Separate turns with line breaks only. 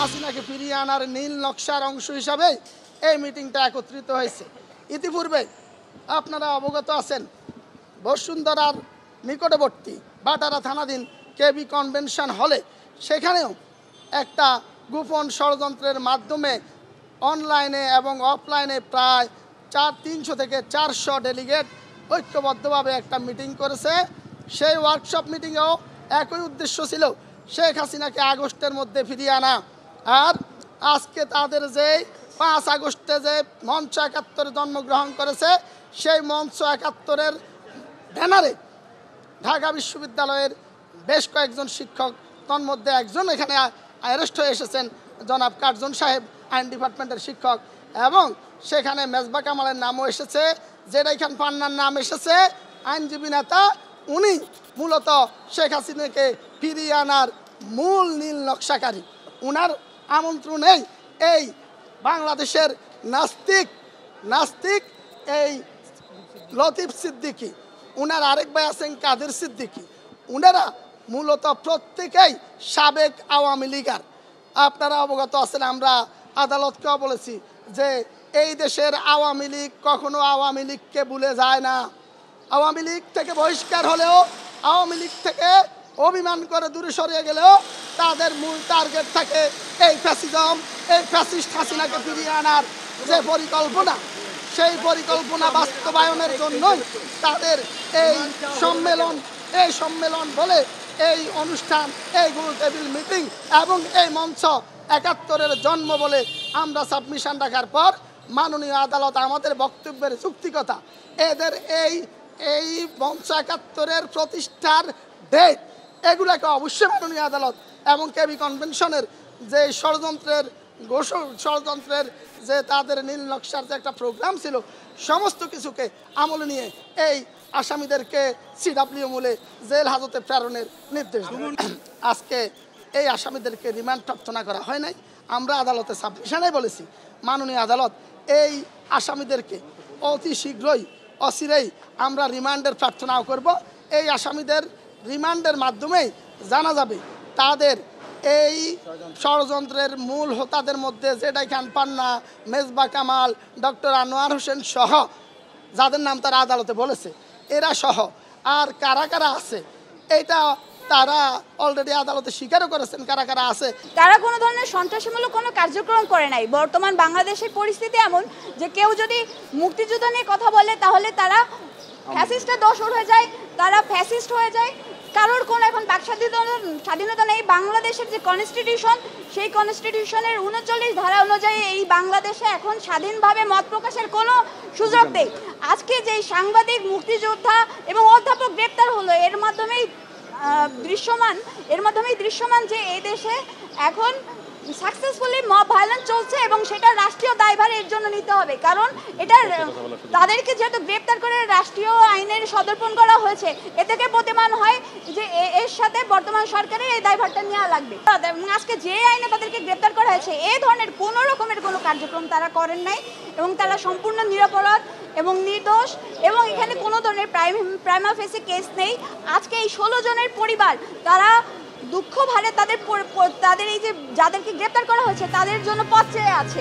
হাসিনাকে ফিরিয়ে আনার নীল নকশার অংশ হিসাবে এই মিটিংটা একত্রিত হয়েছে। ইতিপূর্বে আপনারা অবগত আছেন, বসুন্ধরার নিকটবর্তী বাটারা থানাধীন কেবি কনভেনশন হলে সেখানেও একটা গোপন ষড়যন্ত্রের মাধ্যমে অনলাইনে এবং অফলাইনে প্রায় 300 থেকে 400 ডেলিগেট ঐক্যবদ্ধভাবে একটা মিটিং করেছে। সেই ওয়ার্কশপ মিটিংয়েও একই উদ্দেশ্য ছিল শেখ হাসিনাকে আগস্টের মধ্যে ফিরিয়ে আনা। আর আজকে তাদের যে 5 আগস্টে যে মঞ্চ 71 জন্মগ্রহণ করেছে, সেই মঞ্চ 71-এর ব্যানারে ঢাকা বিশ্ববিদ্যালয়ের বেশ কয়েকজন শিক্ষক, তন্মধ্যে একজন এখানে অ্যারেস্ট হয়ে এসেছেন, জনাব কার্জন সাহেব, আইন ডিপার্টমেন্টের শিক্ষক, এবং সেখানে মেজবা কামালের নামও এসেছে, জেডাই খান পান্নার নাম এসেছে, আইনজীবী নেতা। উনি মূলত শেখ হাসিনাকে ফিরিয়ে আনার মূল নীল নকশাকারী। উনার আমন্ত্রণেই এই বাংলাদেশের নাস্তিক এই লতিফ সিদ্দিকী, উনার আরেক ভাই আছেন কাদের সিদ্দিকী, উনারা মূলত প্রত্যেকেই সাবেক আওয়ামী লীগার। আপনারা অবগত আছেন, আমরা আদালতকেও বলেছি যে এই দেশের আওয়ামী লীগ কখনো আওয়ামী লীগকে ভুলে যায় না। আওয়ামী লীগ থেকে বহিষ্কার হলেও, আওয়ামী লীগ থেকে অভিমান করে দূরে সরিয়ে গেলেও তাদের মূল টার্গেট থাকে এই ফ্যাসিজম, এই ফ্যাসিস্ট হাসিনাকে ফিরিয়ে আনার যে পরিকল্পনা, সেই পরিকল্পনা বাস্তবায়নের জন্যই তাদের এই সম্মেলন বলে এই অনুষ্ঠান, এই গোল টেবিল মিটিং এবং এই মঞ্চ 71-এর জন্ম বলে আমরা সাবমিশন রাখার পর মাননীয় আদালত আমাদের বক্তব্যের যুক্তিকতা, এদের এই মঞ্চ 71-এর প্রতিষ্ঠার ডেট, এগুলোকে অবশ্যই মাননীয় আদালত এবং কেবি কনভেনশনের যে ষড়যন্ত্রের যে তাদের নীল নকশার যে একটা প্রোগ্রাম ছিল, সমস্ত কিছুকে আমলে নিয়ে এই আসামিদেরকে সিডাব্লিউ মূলে জেল হাজতে প্রেরণের নির্দেশ দেন। আজকে এই আসামিদেরকে রিমান্ড প্রার্থনা করা হয় নাই। আমরা আদালতে সাবমিশনে বলেছি মাননীয় আদালত এই আসামিদেরকে অতি শীঘ্রই অচিরেই আমরা রিমান্ডের প্রার্থনাও করব। এই আসামিদের রিমান্ডের মাধ্যমেই জানা যাবে তাদের এই ষড়যন্ত্রের মূল হোতাদের মধ্যে জেডাই খান পান্না, মেজবা কামাল, ডক্টর আনোয়ার হোসেন সহ যাদের নাম তারা আদালতে বলেছে, এরা সহ আর কারা কারা আছে এটা তারা অলরেডি আদালতে স্বীকারও করেছেন কারা কারা আছে।
তারা কোনো ধরনের সন্ত্রাসীমূলক কোনো কার্যক্রম করে নাই। বর্তমান বাংলাদেশের পরিস্থিতি এমন যে কেউ যদি মুক্তিযুদ্ধ নিয়ে কথা বলে তাহলে তারা ফ্যাসিস্টের দোসর হয়ে যায়, তারা ফ্যাসিস্ট হয়ে যায়। কারোর কোনো এখন বাক স্বাধীনতা নেই। বাংলাদেশের যে কনস্টিটিউশন, সেই কনস্টিটিউশনের 39 ধারা অনুযায়ী এই বাংলাদেশে এখন স্বাধীনভাবে মত প্রকাশের কোনো সুযোগ নেই। আজকে যে সাংবাদিক, মুক্তিযোদ্ধা এবং অধ্যাপক গ্রেপ্তার হলো, এর মাধ্যমেই দৃশ্যমান যে এই দেশে এখন সাকসেসফুলি মব ভায়োলেন্স চলছে এবং সেটা রাষ্ট্রীয় দায়ভার এর জন্য নিতে হবে। কারণ এটা তাদেরকে যেহেতু গ্রেপ্তার করে রাষ্ট্রীয় আইনের সদর্পণ করা হয়েছে, এ থেকে প্রতিমান হয় যে এর সাথে বর্তমান সরকারের এই দায়ভারটা নেওয়া লাগবে। আজকে যে আইনে তাদেরকে গ্রেপ্তার করা হয়েছে, এই ধরনের কোনো রকমের কোনো কার্যক্রম তারা করেন নাই এবং তারা সম্পূর্ণ নিরপরাধ এবং নির্দোষ, এবং এখানে কোনো ধরনের প্রাইমা ফেসি কেস নেই। আজকে এই 16 জনের পরিবার তারা দুঃখ ভারে তাদের এই যে যাদেরকে গ্রেপ্তার করা হয়েছে তাদের জন্য পথ চেয়ে আছে।